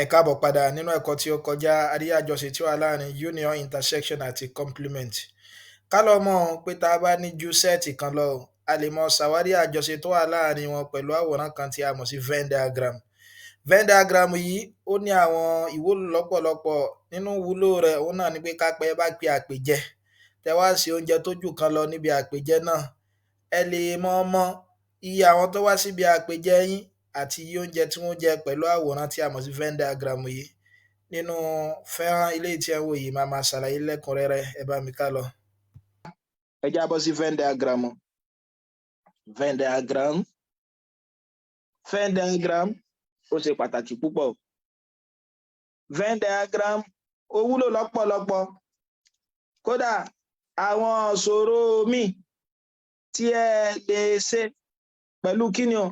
Ẹ káàbọ̀ padà nínú ẹ̀kọ́ tí ó kọjá a rí àjọṣe tí ó wà láàrin union, intersection àti complement. Ká lọ mọ̀ pé tá a bá ní ju sẹ́ẹ̀tì kan lọ a lè mọ ṣàwárí àjọṣe tó wà láàrin wọn pẹ̀lú àwòrán kan tí a mọ̀ sí Venn diagram. Venn diagram yìí ó ní àwọn ìwúlò lọ́pọ̀lọpọ̀. Nínú ìwúlò rẹ̀ òun náà ni pé kápẹ́ bá pe àpèjẹ tẹ wá sí oúnjẹ tó jù kan lọ níbi àpèjẹ náà, ẹ lè mọ̀ iye àwọn tó wá síbi àpèjẹ yín àti iye oúnjẹ tí wọ́n jẹ pẹ̀lú àwòrán tí a mọ̀ sí Venn diagram yìí. Nínú fẹ́ràn ilé tí ẹ wò yìí máa ṣàlàyé lẹ́kùnrẹ́rẹ́, ẹ bá mi ká lọ. Ẹ jábọ́ sí Venn diagram. Venn diagram. Venn diagram ó ṣe pàtàkì púpọ̀. Venn diagram ó wúlò lọ́pọ̀lọpọ̀. Kódà àwọn ìṣòro míì tí ẹ lè ṣe pẹ̀lú kíni o,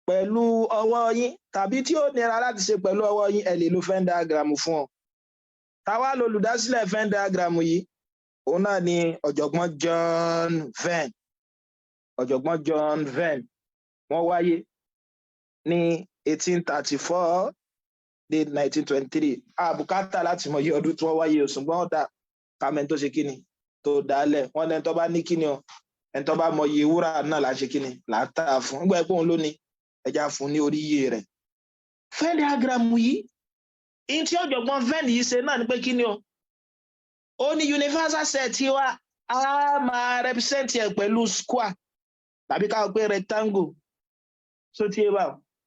pẹ̀lú ọwọ́ yín tàbí tí ó nira láti ṣe pẹ̀lú ọwọ́ yín, ẹ lè lo Venn diagram fún ọ. Táwa lolùdásílẹ̀ Venn diagram yìí, òun náà ni ọ̀jọ̀gbọ́n John Venn. Ọ̀jọ̀gbọ́n John Venn wọ́n wáyé ní 1834 dé 1923. Àbùkátà láti mọ iye ọdún tí wọ́n wáyé, ṣùgbọ́n ọ̀dà kámẹ́ tó ṣe kíni tó dálẹ̀. Wọ́n lẹ́ni tó bá ní kíni o, ẹni tó bá mọ iye wúrà náà là ń ṣe kíni là ń tà fún. Nígbà pé òun ló ní ẹja fún ní orí iye rẹ̀. Venn diagram yìí, in tí ọ̀jọ̀gbọ́n Venn yìí ṣe náà ni pé kíni o, ó ní universal set wa a máa represent ẹ̀ pẹ̀lú square tàbí ká pé rectangle. So tí ẹ bá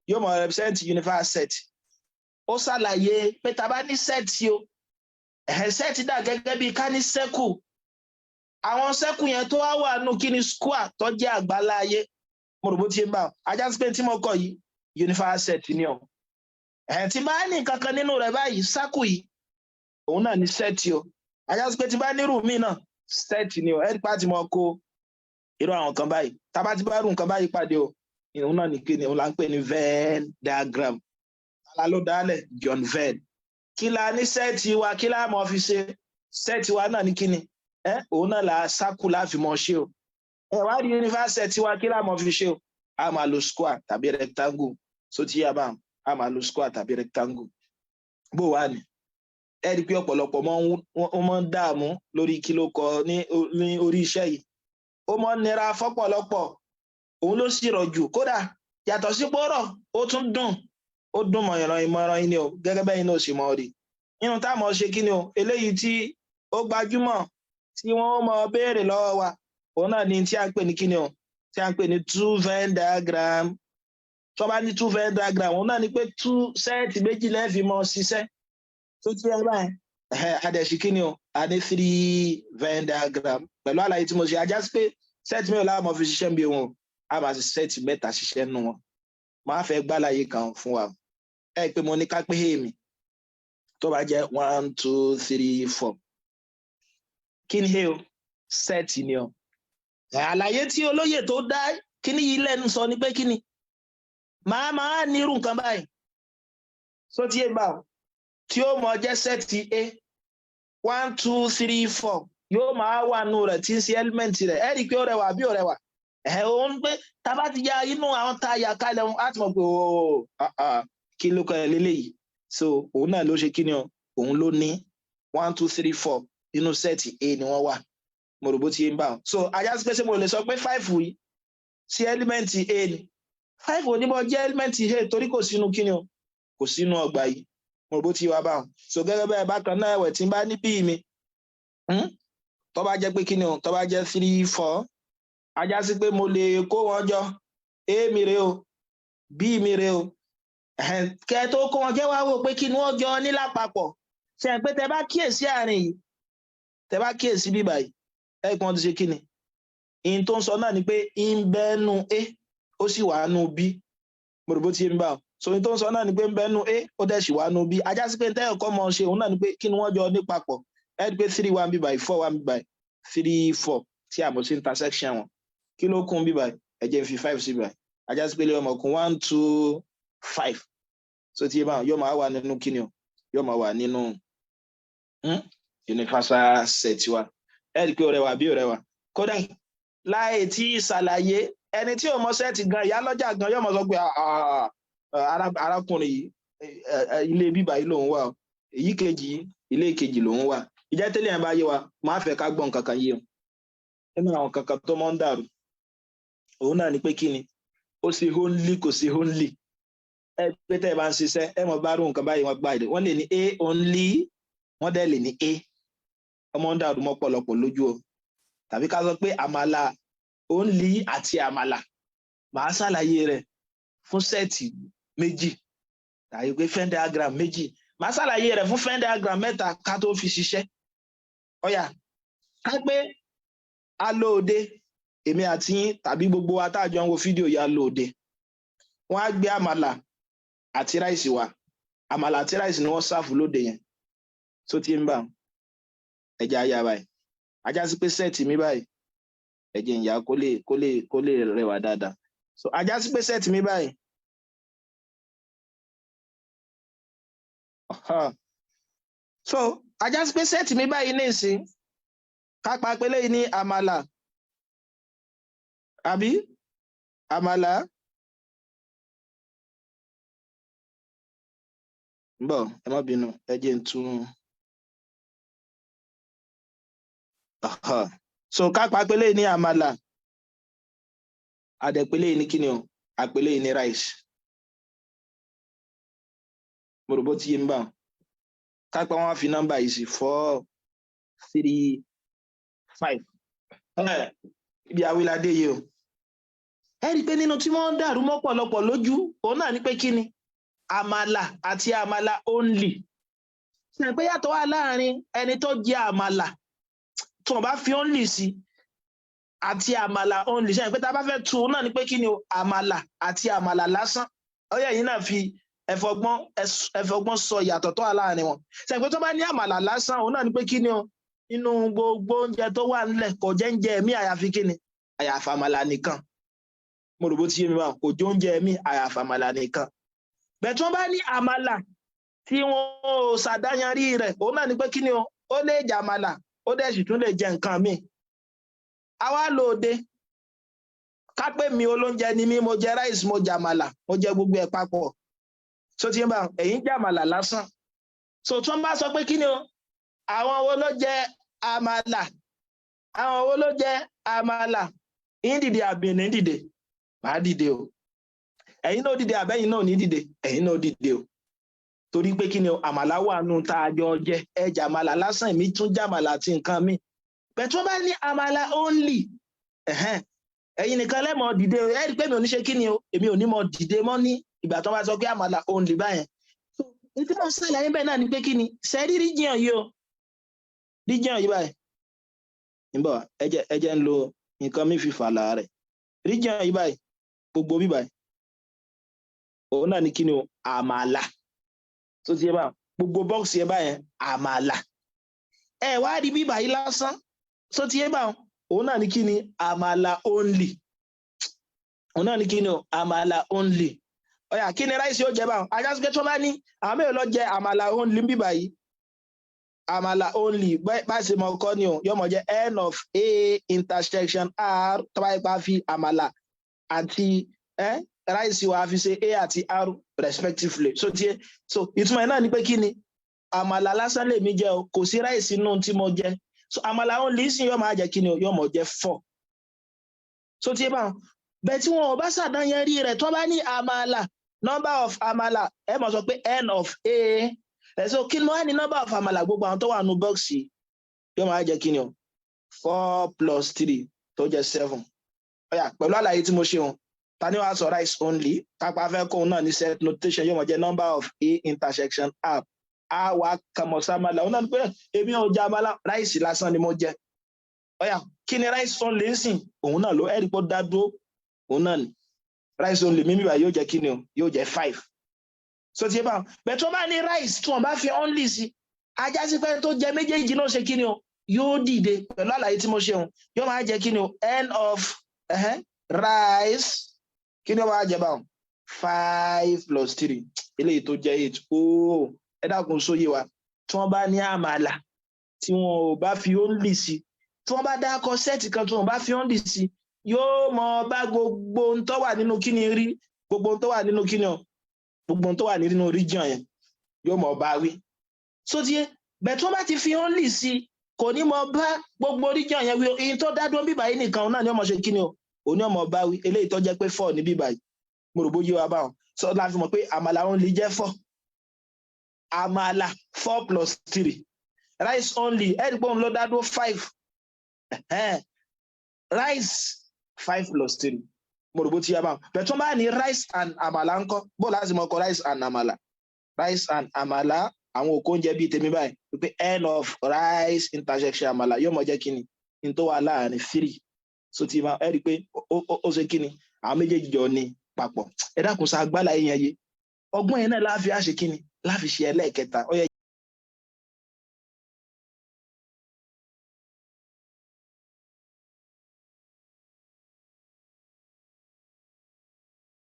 yóò máa represent universal set. Ó ṣàlàyé pé tá bá ní set yìí o, set dà gẹ́gẹ́ bí ká ní circle. Àwọn circle yẹn tó wà nù kíni square tó jẹ́ àgbáláyé. Mo rò bó ti ń bá ajá sí pé tí mo kọ yìí universal set ni o. Tí bá ní kankan nínú rẹ̀ báyìí circle yìí òun náà ni set o. Ajá sí pé tí bá nírú mi náà set ni o. Ẹ pa tí mo kó irú àwọn kan báyìí. Tá bá ti bá rú nǹkan báyìí pàdé o, òun náà ni kíni òun là ń pè ní Venn diagram. Tálá ló dálẹ̀ John Venn. Kí la ní set wa, kí la mọ̀ fi ṣe set wa náà ní kíni? Òun náà la circle la fi mọ̀ ṣe o. Wá rí universal set wa kí la mọ̀ fi ṣe o? A máa lo square tàbí rectangle. So tí yá bá a máa lo square tàbí rectangle. Bó wà ní? Ẹ rí pé ọ̀pọ̀lọpọ̀ máa ń dààmú lórí kí ló kọ ní orí iṣẹ́ yìí. Ó máa ń nira fọ́pọ̀lọpọ̀. Òun ló sì rọ̀ jù. Kódà yàtọ̀ sí pọ́rọ̀ ó tún dùn. Ó dùn mọ̀yànràn ìmọ̀ràn yìí ni o, gẹ́gẹ́ bẹ́yìn náà sì mọ̀ rí. Nínú táwọn ṣe kí ni o, eléyìí tí ó gbajúmọ̀ tí wọ́n mọ̀ béèrè lọ́wọ́ wa, òun náà ni tí a ń pè ní kí ni o, tí a ń pè ní two Venn diagram. Tó bá ní two Venn diagram, òun náà ni pé two sẹ́ẹ̀tì méjì lẹ́ẹ̀fì mọ́ ṣiṣẹ́. Tó ti ẹ báyìí, adẹ̀sí kí ni o, a ní three Venn diagram. Pẹ̀lú àlàyé tí mo ṣe, ajá sí pé sẹ́ẹ̀tì mẹ́rin láwọn fi ṣiṣẹ́ ń bí wọn, a máa ṣe sẹ́ẹ̀tì mẹ́ta ṣiṣẹ́ nù wọn. Máa fẹ́ gbàlàyé kan fún wa. Ẹ pé mo ní ká pé èmi tó bá jẹ́ 1 2 3 4. Kí ni o? Sẹ́ẹ̀tì ni o. Àlàyé tí olóyè tó dá kíní yìí lẹ́nu sọ ni pé kíni? Máa nírú nǹkan báyìí. So tí ẹ bá tí ó mọ jẹ́ sẹ́ẹ̀tì A 1 2 3 4 yóò máa wà nù rẹ̀ tí ń ṣe element rẹ̀. Ẹ rí i pé ó rẹwà bí ó rẹwà. Òun pé tá bá ti ya inú àwọn tá a yà kalẹ̀ wọn á ti mọ̀ pé kí ló kọ́ ẹ lélẹ́yìí. So òun náà ló ṣe kí ni o, òun ló ní 1 2 3 4 inú sẹ́ẹ̀tì A ni wọ́n wà. Mo rò bó ti ń bá wọn. So ajá sí pé ṣé mo lè sọ pé 5 yìí sí ẹ́límẹ́ǹtì A ni. 5 onímọ̀ jẹ́ ẹ́límẹ́ǹtì A torí kò sínú kí ni o, kò sínú ọgbà yìí. Mo rò bó ti wá bá wọn. So gẹ́gẹ́ bẹ́ẹ̀ bákan náà ẹ̀wẹ̀ tí ń bá ní bí mi tó bá jẹ́ pé kí ni o, tó bá jẹ́ 3 4, ajá sí pé mo lè kó wọn jọ A mi rè o, B mi rè o. Kẹ tó kó wọn jẹ́ wá wò pé kí ni wọ́n jọ ní lápapọ̀. Ṣé pé tẹ bá kíyèsí àárín yìí, tẹ bá kíyèsí bí báyìí, ẹ̀gbọ́n ti ṣe kí ni? In tó ń sọ náà ni pé in bẹ́nu A ó sì wà nù B. Mo rò bó ti ń bá ọ. So in tó ń sọ náà ni pé in bẹ́nu A ó dẹ̀ sì wà nù B. Ajá sí pé tẹ́ ẹ̀kọ́ mọ̀ ṣe òun náà ni pé kí ni wọ́n jọ ní papọ̀. Ẹ rí pé 3 wà bí báyìí, 4 wà bí báyìí, 3 4 tí a mọ̀ sí intersection wọn. Kí ló kún bí báyìí? Ẹ jẹ́ fi 5 sí báyìí. Ajá sí pé lè ọmọ kún 1 2 5. So tí ẹ bá yóò máa wà nínú kíni o, yóò máa wà nínú universal set wa. Ẹ rí pé ó rẹwà bí ó rẹwà. Kódà láì tí ṣàlàyé ẹni tí ò mọ sẹ́ẹ̀tì gan ìyá lọ́jà gan yóò mọ̀ sọ pé arákùnrin yìí ilé bíbá yìí lòun wà o èyí kejì ilé kejì lòun wà ìjẹ́ tẹ́lẹ̀ yẹn bá yé wa máa fẹ́ ká gbọ́n kankan yé o nínú àwọn kankan tó máa ń dàrú òun náà ni pé kí ni ó ṣe only kò ṣe only ẹ pé tẹ́ ẹ bá ń ṣiṣẹ́ ẹ mọ̀ bá rú nǹkan báyìí wọ́n gbà èdè wọ́n lè ní a only wọ́n dẹ̀ lè ní a ọmọ ń dàrú mọ́ pọ̀lọpọ̀ lójú o tàbí ká sọ pé àmàlà only àti àmàlà màá ṣàlàyé rẹ̀ fún sẹ́ẹ̀tì méjì tàbí pé Venn diagram méjì màá ṣàlàyé rẹ̀ fún Venn diagram mẹ́ta ká tó fi ṣiṣẹ́ ọ̀yà ká pé a lọ òde èmi àti yín tàbí gbogbo wa tá a jọ ń wo fídíò yìí a lọ òde wọ́n á gbé àmàlà àti ráìsì wa àmàlà àti ráìsì ni wọ́n sáàfù lóde yẹn tó ti ń bà ẹ̀jẹ̀ ayé báyìí ajá sí pé sẹ́ẹ̀tì mi báyìí ẹ̀jẹ̀ ìyá kó lè rẹwà dáadáa so ajá sí pé sẹ́ẹ̀tì mi báyìí so ajá sí pé sẹ́ẹ̀tì mi báyìí ní ìsìn kápá pélé yìí ní àmàlà àbí àmàlà bọ̀ ẹ má bínú ẹ jẹ́ ń tún so kápá pélé yìí ní àmàlà àdẹ̀pélé yìí ní kíni o àpélé yìí ní rice mo rò bó ti yé mi bá kápá wọn fi nọ́mbà yìí sí 4 3 5 ibi àwíládé yìí o ẹ rí i pé nínú tí wọ́n ń dàrú mọ́ pọ̀lọpọ̀ lójú òun náà ní pé kí ni àmàlà àti àmàlà only ṣe pé yàtọ̀ wà láàrin ẹni tó jẹ àmàlà tí wọ́n bá fi only sí àti àmàlà only ṣe pé tá a bá fẹ́ tu òun náà ní pé kí ni o àmàlà àti àmàlà lásán ọyọ yìí náà fi ẹfọgbọ́n sọ ìyàtọ̀ tó wà láàrin wọn ṣe pé tó bá ní àmàlà lásán òun náà ní pé kí ni o inú gbogbo oúnjẹ tó wà nílẹ̀ kò jẹ́ ń jẹ ẹ̀mí àyàfi kí ni àyàfi àmàlà nìkan mo rò bó ti yé mi bá kò jẹ oúnjẹ ẹ̀mí àyàfi àmàlà nìkan bẹ́ẹ̀ tí wọ́n bá ní àmàlà tí wọ́n ò ṣàdáyanrí rẹ̀ òun náà ní pé kí ni o ó lè jẹ àmàlà ó dẹ̀ sì tún lè jẹ nǹkan míì àwa lóde ká pé mi olóúnjẹ ni mí mo jẹ ráìsì mo jẹ àmàlà mo jẹ gbogbo ẹ̀ papọ̀ so ti yé bá ẹ̀yin jẹ àmàlà lásán so tí wọ́n bá sọ pé kí ni o àwọn wo ló jẹ àmàlà àwọn wo ló jẹ àmàlà yín dìde àbí ní dìde màá dìde o ẹ̀yin náà dìde àbẹ́yìn náà ní dìde ẹ̀yin náà dìde o torí pé kí ni o àmàlà wà nù tá a jọ jẹ ẹjà àmàlà lásán èmi tún jẹ àmàlà àti nǹkan mi bẹ́ẹ̀ tí wọ́n bá ní àmàlà only ẹ̀yin nìkan lẹ́mọ̀ dìde ẹ rí i pé mi ò ní ṣe kí ni o èmi ò ní mọ dìde mọ́ ní ìgbà tó bá sọ pé àmàlà only báyẹn ní tí wọ́n ṣàlàyé bẹ́ẹ̀ náà ni pé kí ni sẹ́rí ríjìyàn yìí o ríjìyàn yìí báyìí níbọ̀ ẹjẹ́ ń lo nǹkan mi fi fàlà rẹ̀ ríjìyàn yìí báyìí gbogbo bí báyìí òun náà ni kí ni o àmàlà tó ti yẹ báyìí gbogbo bọ́ọ̀sì yẹn báyẹn àmàlà ẹ wá rí bí báyìí lásán tó ti yẹ báyìí òun náà ni kí ni àmàlà only òun náà ni kí ni o àmàlà only ọ̀yà kí ni ráìsì ó jẹ báyìí ajásùkẹ́ tó bá ní àwọn mẹ́rin lọ jẹ àmàlà only bí báyìí àmàlà only bá ṣe mọ kọ́ ni o yóò mọ̀ jẹ́ n of a intersection r tó bá yẹ pa fi àmàlà àti ráìsì wa fi ṣe a àti r respectively so tiẹ̀ so ìtumọ̀ ẹ̀ náà ni pé kí ni àmàlà lásán lèmi jẹ o kò sí ráìsì inú tí mo jẹ so àmàlà only sì yóò máa jẹ kí ni o yóò mọ̀ jẹ́ 4 so tiẹ̀ báwọn bẹ́ẹ̀ tí wọn ò bá ṣàdáyanrí rẹ̀ tó bá ní àmàlà number of àmàlà ẹ mọ̀ sọ pé n of a so kí ni wọ́n á ní number of àmàlà gbogbo àwọn tó wà nù bọ́ọ̀sì yóò máa jẹ́ kí ni o 4 plus 3 tó jẹ́ 7 ọ̀yà pẹ̀lú àlàyé tí mo ṣe wọn ta ni wàá sọ rice only kápá fẹ́ kóun náà ní set notation yóò máa jẹ́ number of a intersection r a wà kàmọ̀ sàmàlà òun náà ní pé èmi ò jẹ àmàlà ráìsì lásán ni mo jẹ ọ̀yà kí ni rice only ń sìn òun náà ló ẹ̀rí pé ó dá dúró òun náà ni rice only mímí báyìí yóò jẹ́ kí ni o yóò jẹ́ 5 so ti yé báwọn bẹ́ẹ̀ tó bá ní rice tí wọ́n bá fi only sí ajá sí pé tó jẹ méjèèjì náà ṣe kí ni o yóò dìde pẹ̀lú àlàyé tí mo ṣe hàn yóò máa jẹ́ kí ni o n of rice kí ni ó máa jẹ báwọn 5 plus 3 eléyìí tó jẹ́ 8 ooo ẹ dákun sóyè wa tí wọ́n bá ní àmàlà tí wọn ò bá fi only sí tí wọ́n bá dákọ sẹ́ẹ̀tì kan tí wọ́n bá fi only sí yóò mọ bá gbogbo ohun tó wà nínú kíni rí gbogbo ohun tó wà nínú kíni o gbogbo tó wà nínú region yẹn yóò mọ̀ bá wí so tí bẹ́ẹ̀ tó bá ti fi only sí kò ní mọ̀ bá gbogbo region yẹn wí èyí tó dá dúró bíbá yìí nìkan náà ni ọmọ ṣe kíni o òní ọmọ bá wí eléyìí tó jẹ́ pé 4 ní bíbá yìí mo rò bóyá wa báwọn so la fi mọ̀ pé àmàlà only jẹ́ 4 àmàlà 4 plus 3 rice only ẹ̀rí pé òun ló dá dúró 5 rice 5 plus 3 mo rò bó ti yá báwọn bẹ́ẹ̀ tó bá ní rice and àmàlà ńkọ́ bó láti mọ̀ kọ rice and àmàlà àwọn òkò oúnjẹ bíi tèmi báyìí pé end of rice intersection àmàlà yóò mọ̀ jẹ́ kíni ní tó wà láàrin 3 so ti máa ẹ̀rí pé ó ṣe kíni àwọn méjèèjì jọ ní papọ̀ ẹ dákun sa agbálá yẹn yé ọgbọ́n yẹn náà láfi àṣẹ kíni láfi ṣe ẹlẹ́ẹ̀kẹta ó yẹ